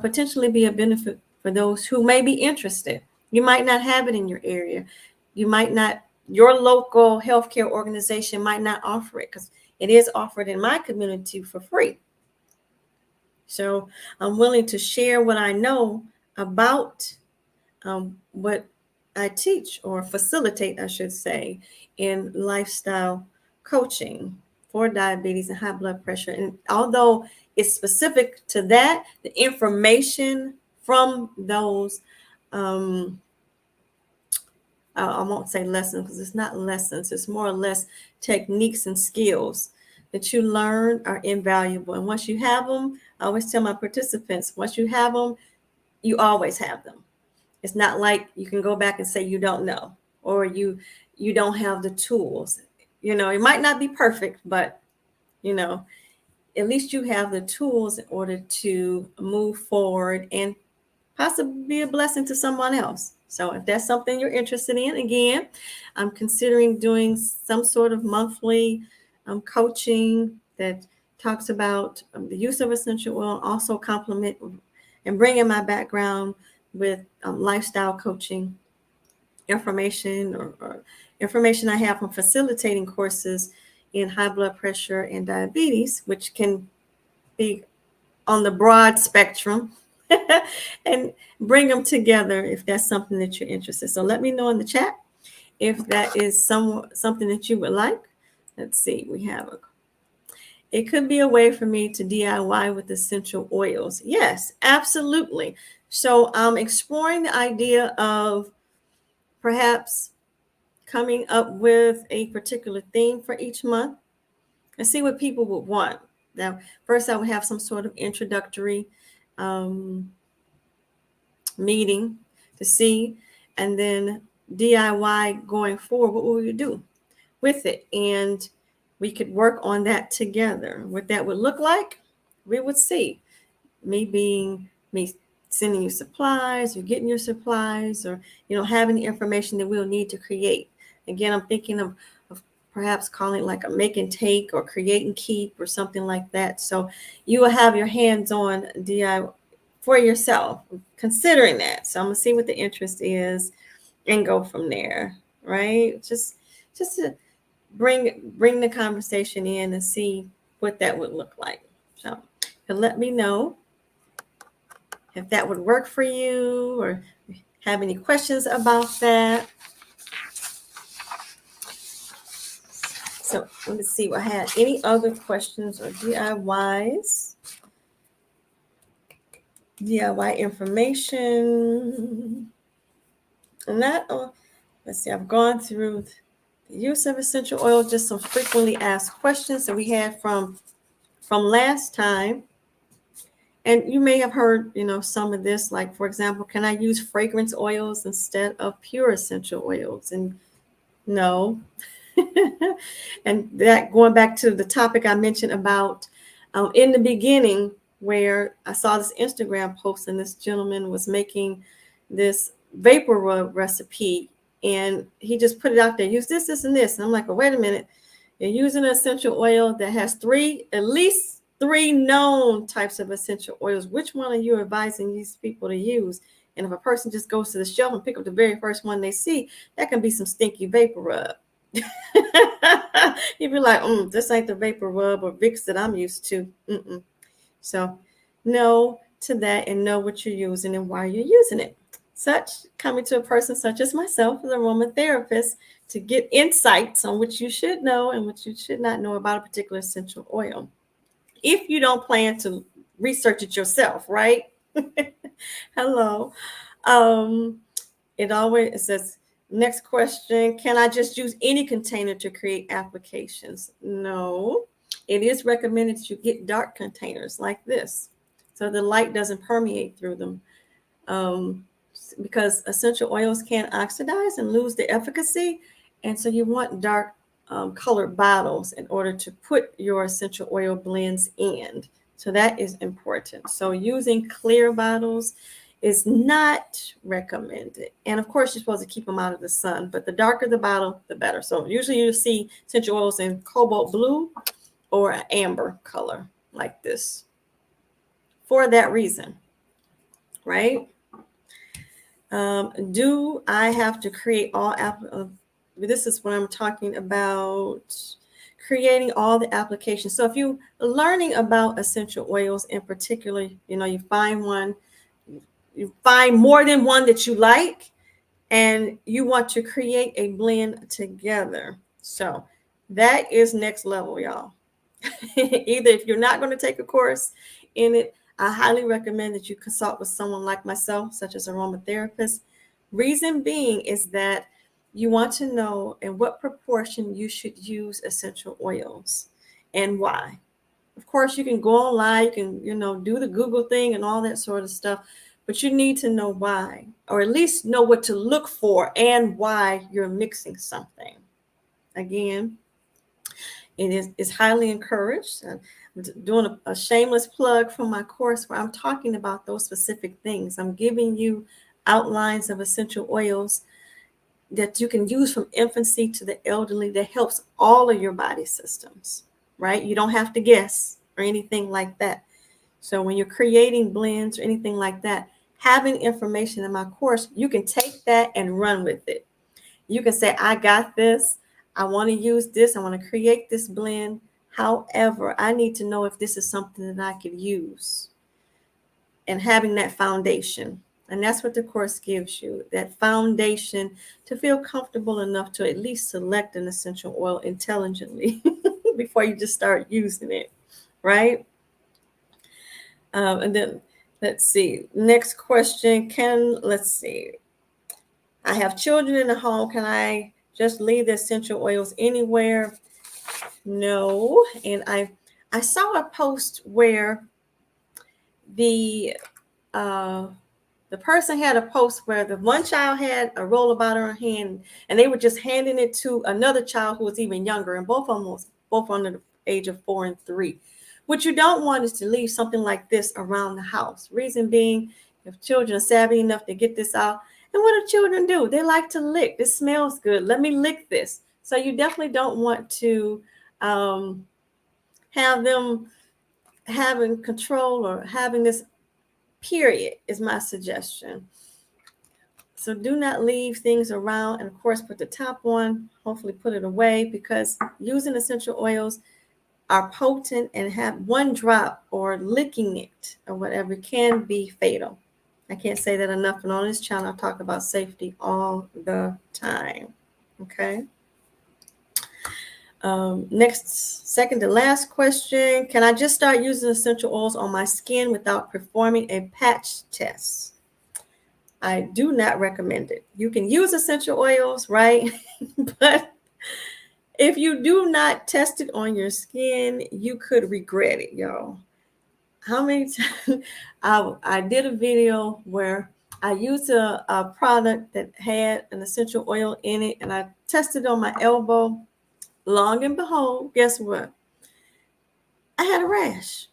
potentially be a benefit for those who may be interested. You might not have it in your area. You might not, your local healthcare organization might not offer it, because it is offered in my community for free. So I'm willing to share what I know about what I teach, or facilitate, I should say, in lifestyle coaching for diabetes and high blood pressure. And although it's specific to that, the information from those, I won't say lessons, because it's not lessons, it's more or less techniques and skills that you learn are invaluable. And once you have them, I always tell my participants, once you have them, you always have them. It's not like you can go back and say you don't know, or you don't have the tools. It might not be perfect, but at least you have the tools in order to move forward and possibly be a blessing to someone else. So if that's something you're interested in, again, I'm considering doing some sort of monthly coaching that talks about the use of essential oil, also complement and bring in my background with lifestyle coaching information, or information I have from facilitating courses in high blood pressure and diabetes, which can be on the broad spectrum, and bring them together if that's something that you're interested. So let me know in the chat if that is something that you would like. Let's see, it could be a way for me to DIY with essential oils. Yes, absolutely. So I'm exploring the idea of perhaps coming up with a particular theme for each month and see what people would want. Now, first I would have some sort of introductory meeting to see, and then DIY going forward, what will you do with it? And we could work on that together. What that would look like, we would see. Me sending you supplies, or getting your supplies, or having the information that we'll need to create. Again, I'm thinking of perhaps calling it like a make and take, or create and keep, or something like that. So you will have your hands-on DIY for yourself, considering that. So I'm gonna see what the interest is and go from there, right? Just to bring the conversation in and see what that would look like. So let me know if that would work for you, or have any questions about that. So let me see if I had any other questions or DIY information. And that, let's see, I've gone through the use of essential oil, just some frequently asked questions that we had from last time. And you may have heard, some of this, like, for example, can I use fragrance oils instead of pure essential oils? And no. And that, going back to the topic I mentioned about in the beginning, where I saw this Instagram post, and this gentleman was making this vapor rub recipe, and he just put it out there, use this, and this. And I'm like, well, wait a minute. You're using an essential oil that has at least three known types of essential oils. Which one are you advising these people to use? And if a person just goes to the shelf and pick up the very first one they see, that can be some stinky vapor rub. You'd be like, this ain't the vapor rub or Vicks that I'm used to. So no to that, and know what you're using and why you're using it. Coming to a person such as myself, as an aromatherapist, to get insights on what you should know and what you should not know about a particular essential oil, if you don't plan to research it yourself, right? Hello. It says, next question, can I just use any container to create applications? No, it is recommended that you get dark containers like this, so the light doesn't permeate through them, because essential oils can oxidize and lose their efficacy. And so you want dark colored bottles in order to put your essential oil blends in. So that is important. So using clear bottles is not recommended. And of course, you're supposed to keep them out of the sun, but the darker the bottle, the better. So usually you see essential oils in cobalt blue. or an amber color like this for that reason, right? Do I have to create all this is what I'm talking about, creating all the applications. So if you are learning about essential oils in particular, you find one, you find more than one that you like, and you want to create a blend together. So that is next level, y'all. Either if you're not going to take a course in it, I highly recommend that you consult with someone like myself, such as aromatherapist. Reason being is that you want to know in what proportion you should use essential oils and why. Of course, you can go online, you can, do the Google thing and all that sort of stuff, but you need to know why, or at least know what to look for and why you're mixing something. Again, it's highly encouraged. I'm doing a shameless plug for my course where I'm talking about those specific things. I'm giving you outlines of essential oils that you can use from infancy to the elderly that helps all of your body systems, right? You don't have to guess or anything like that. So when you're creating blends or anything like that, having information in my course, you can take that and run with it. You can say, I got this. I want to use this. I want to create this blend. However, I need to know if this is something that I could use. And having that foundation. And that's what the course gives you, that foundation to feel comfortable enough to at least select an essential oil intelligently before you just start using it, right? And then let's see. Next question. Let's see. I have children in the home. Can I just leave the essential oils anywhere? No. And I saw a post where the person had a post where the one child had a roll about her hand, and they were just handing it to another child who was even younger, and both of them was both under the age of 4 and 3. What you don't want is to leave something like this around the house. Reason being, if children are savvy enough to get this out, and what do children do? They like to lick. This smells good. Let me lick this. So you definitely don't want to have them having control or having this, period, is my suggestion. So do not leave things around, and of course put the top on, hopefully put it away, because using essential oils are potent and have one drop or licking it or whatever can be fatal. I can't say that enough, and on this channel I talk about safety all the time. Okay. Next, second to last question. Can I just start using essential oils on my skin without performing a patch test? I do not recommend it. You can use essential oils, right? But if you do not test it on your skin, you could regret it, y'all. How many times I did a video where I used a product that had an essential oil in it, and I tested on my elbow. Long and behold, guess what? I had a rash.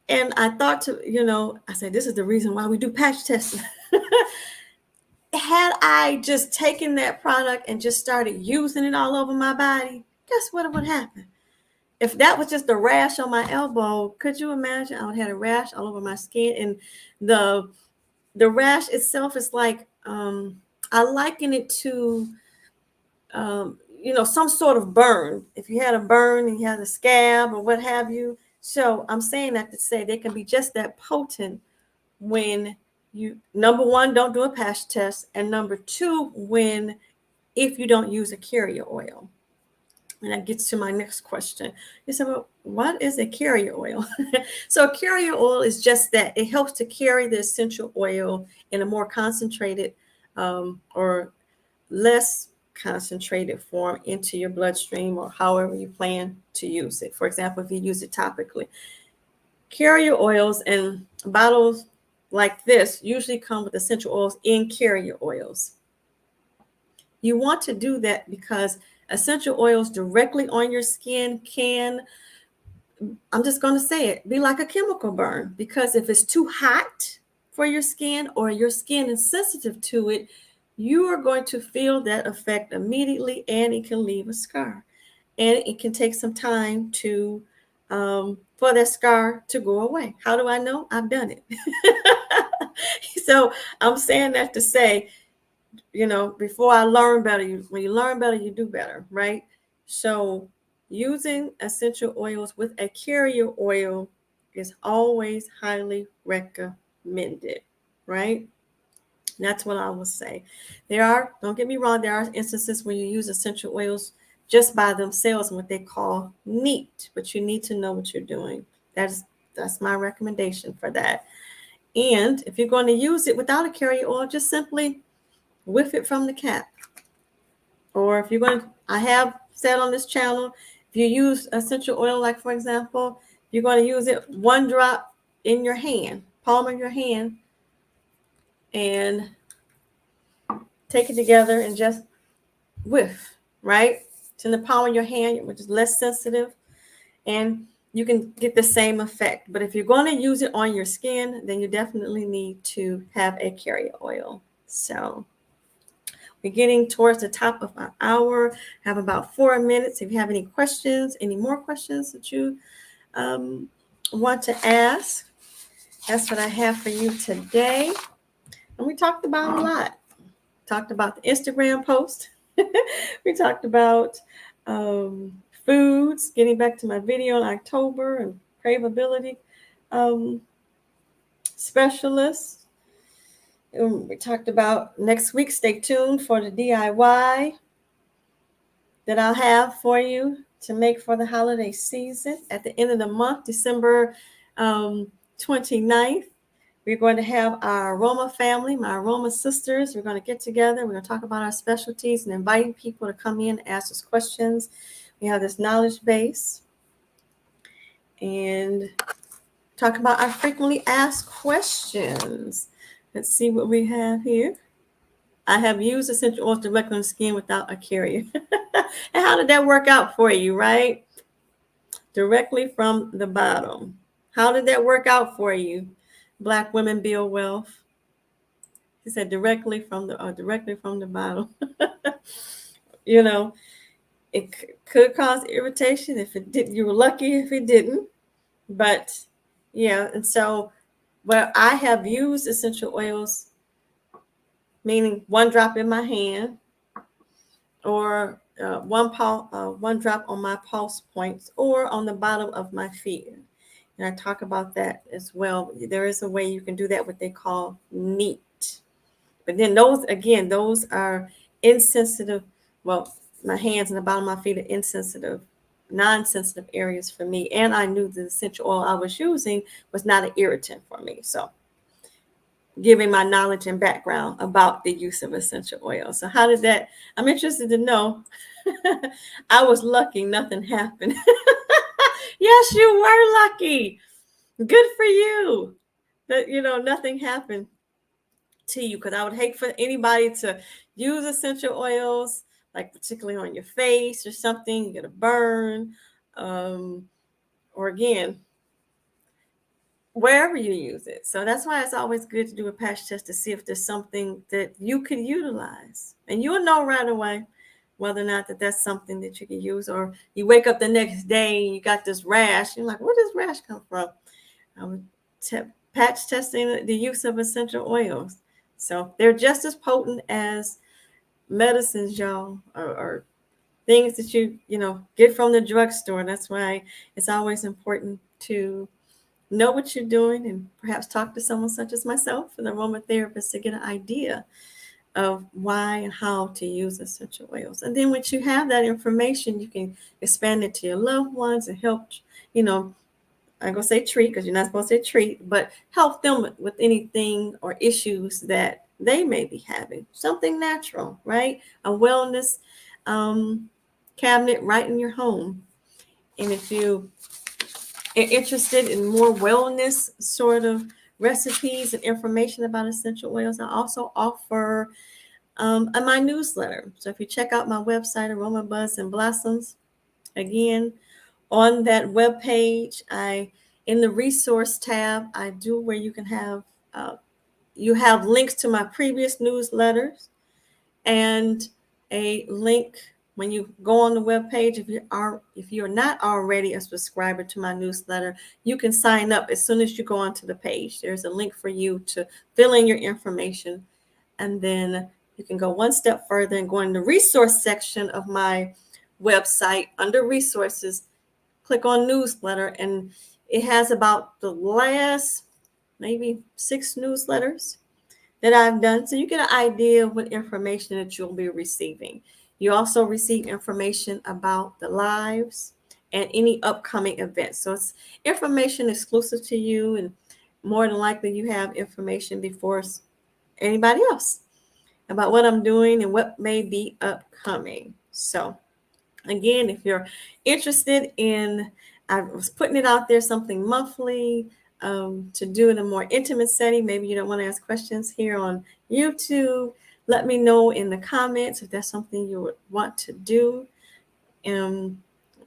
And I thought I said, this is the reason why we do patch testing. Had I just taken that product and just started using it all over my body, guess what would happen? If that was just a rash on my elbow, could you imagine? I would have had a rash all over my skin. And the rash itself is like, I liken it to, some sort of burn. If you had a burn and you had a scab or what have you. So I'm saying that to say they can be just that potent when you, number one, don't do a patch test, and number two, if you don't use a carrier oil. And that gets to my next question. You say, well, what is a carrier oil? So a carrier oil is just that. It helps to carry the essential oil in a more concentrated or less concentrated form into your bloodstream, or however you plan to use it. For example, if you use it topically. Carrier oils and bottles like this usually come with essential oils in carrier oils. You want to do that because essential oils directly on your skin can, I'm just going to say it, be like a chemical burn. Because if it's too hot for your skin or your skin is sensitive to it, you are going to feel that effect immediately, and it can leave a scar. and it can take some time to for that scar to go away. How do I know? I've done it. So I'm saying that to say, before I learn better, when you learn better, you do better, right? So using essential oils with a carrier oil is always highly recommended, right? That's what I will say. Don't get me wrong, there are instances when you use essential oils just by themselves and what they call neat, but you need to know what you're doing. That's my recommendation for that. And if you're going to use it without a carrier oil, just simply whiff it from the cap. Or if you're going to, I have said on this channel, if you use essential oil, like for example, you're going to use it one drop in your hand, palm of your hand, and take it together and just whiff, right? It's in the palm of your hand, which is less sensitive, and you can get the same effect. But if you're going to use it on your skin, then you definitely need to have a carrier oil. So we're getting towards the top of our hour. Have about 4 minutes. If you have any questions, any more questions that you want to ask, that's what I have for you today. And we talked about a lot. Talked about the Instagram post. We talked about foods, getting back to my video in October, and craveability specialists. We talked about next week. Stay tuned for the DIY that I'll have for you to make for the holiday season. At the end of the month, December 29th, we're going to have our Aroma family, my Aroma sisters. We're going to get together. We're going to talk about our specialties and inviting people to come in and ask us questions. We have this knowledge base and talk about our frequently asked questions. Let's see what we have here. I have used essential oils directly on the skin without a carrier. And how did that work out for you, right? Directly from the bottom. How did that work out for you? Black women build wealth. He said directly from the bottom. It could cause irritation if it did. You were lucky if it didn't. But yeah, and so where I have used essential oils, meaning one drop in my hand, or one drop on my pulse points, or on the bottom of my feet. And I talk about that as well. There is a way you can do that, what they call neat. But then those are insensitive. Well, my hands and the bottom of my feet are insensitive, non-sensitive areas for me. And I knew the essential oil I was using was not an irritant for me. So giving my knowledge and background about the use of essential oil. So how did that? I'm interested to know. I was lucky. Nothing happened. Yes, you were lucky. Good for you. That, nothing happened to you, because I would hate for anybody to use essential oils, like particularly on your face or something, you get a burn, or again, wherever you use it. So that's why it's always good to do a patch test to see if there's something that you could utilize, and you'll know right away whether or not that's something that you can use. Or you wake up the next day and you got this rash, you're like, where does rash come from? Patch testing the use of essential oils. So they're just as potent as medicines, y'all, or things that you get from the drugstore. That's why it's always important to know what you're doing, and perhaps talk to someone such as myself, an aromatherapist, to get an idea of why and how to use essential oils. And then once you have that information, you can expand it to your loved ones and help, I'm going to say treat, because you're not supposed to say treat, but help them with anything or issues that they may be having. Something natural, right? A wellness cabinet right in your home. And if you are interested in more wellness sort of recipes and information about essential oils, I also offer my newsletter. So if you check out my website, Aroma Buzz and Blossoms, again, on that webpage, in the resource tab, I do where you can have you have links to my previous newsletters and a link when you go on the webpage, if you're not already a subscriber to my newsletter, you can sign up as soon as you go onto the page. There's a link for you to fill in your information, and then you can go one step further and go in the resource section of my website under resources, click on newsletter, and it has about the last maybe 6 newsletters that I've done. So you get an idea of what information that you'll be receiving. You also receive information about the lives and any upcoming events. So it's information exclusive to you, and more than likely you have information before anybody else about what I'm doing and what may be upcoming. So again, if you're interested in, I was putting it out there, something monthly to do in a more intimate setting. Maybe you don't want to ask questions here on YouTube. Let me know in the comments if that's something you would want to do.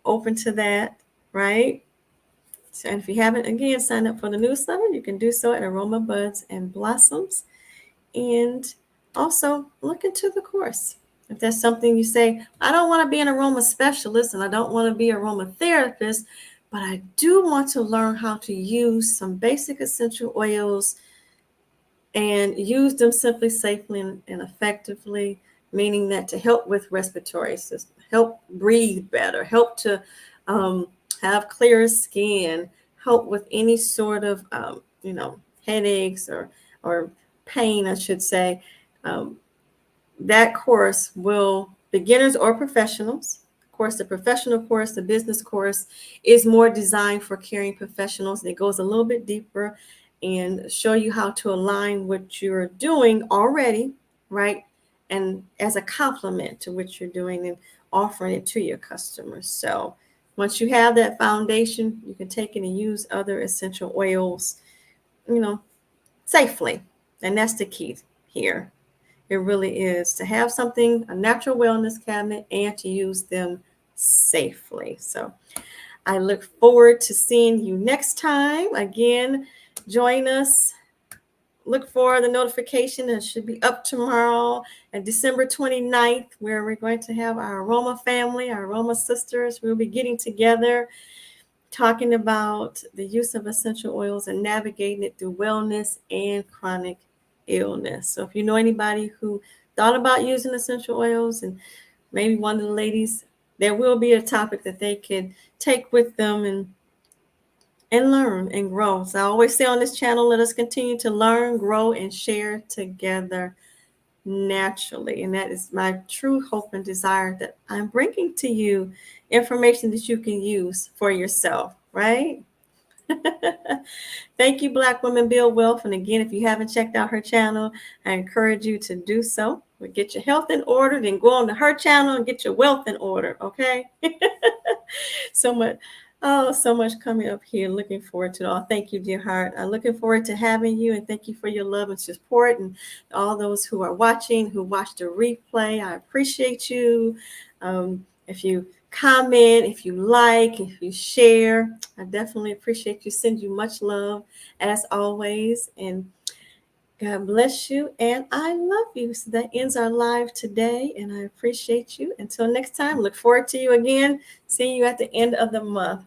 Open to that, right? So if you haven't, again, signed up for the newsletter, you can do so at Aroma Buds and Blossoms. And also look into the course. If that's something you say, I don't want to be an aroma specialist and I don't want to be an aromatherapist, but I do want to learn how to use some basic essential oils and use them simply, safely, and effectively, meaning that to help with respiratory system, help breathe better, help to have clearer skin, help with any sort of, headaches or pain, I should say. That course will, beginners or professionals, of course, the professional course, the business course is more designed for caring professionals. It goes a little bit deeper and show you how to align what you're doing already, right? And as a complement to what you're doing and offering it to your customers. So once you have that foundation, you can take it and use other essential oils, safely. And that's the key here. It really is to have something, a natural wellness cabinet, and to use them safely. So I look forward to seeing you next time. Again, join us. Look for the notification. It should be up tomorrow at December 29th, where we're going to have our Aroma family, our Aroma sisters. We'll be getting together, talking about the use of essential oils and navigating it through wellness and chronic illness. So if you know anybody who thought about using essential oils, and maybe one of the ladies, there will be a topic that they can take with them and learn and grow. So I always say on this channel, let us continue to learn, grow, and share together naturally. And that is my true hope and desire, that I'm bringing to you information that you can use for yourself, right? Thank you, Black Women Build Wealth. And again, if you haven't checked out her channel, I encourage you to do so. Get your health in order, then go on to her channel and get your wealth in order, okay? So much coming up here. Looking forward to it all. Thank you, dear heart. I'm looking forward to having you, and thank you for your love and support, and all those who are watching, who watched the replay. I appreciate you. If you comment, if you like, if you share, I definitely appreciate you. Send you much love as always, and God bless you, and I love you. So that ends our live today, and I appreciate you. Until next time, look forward to you again. See you at the end of the month.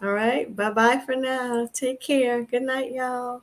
All right, bye-bye for now. Take care. Good night, y'all.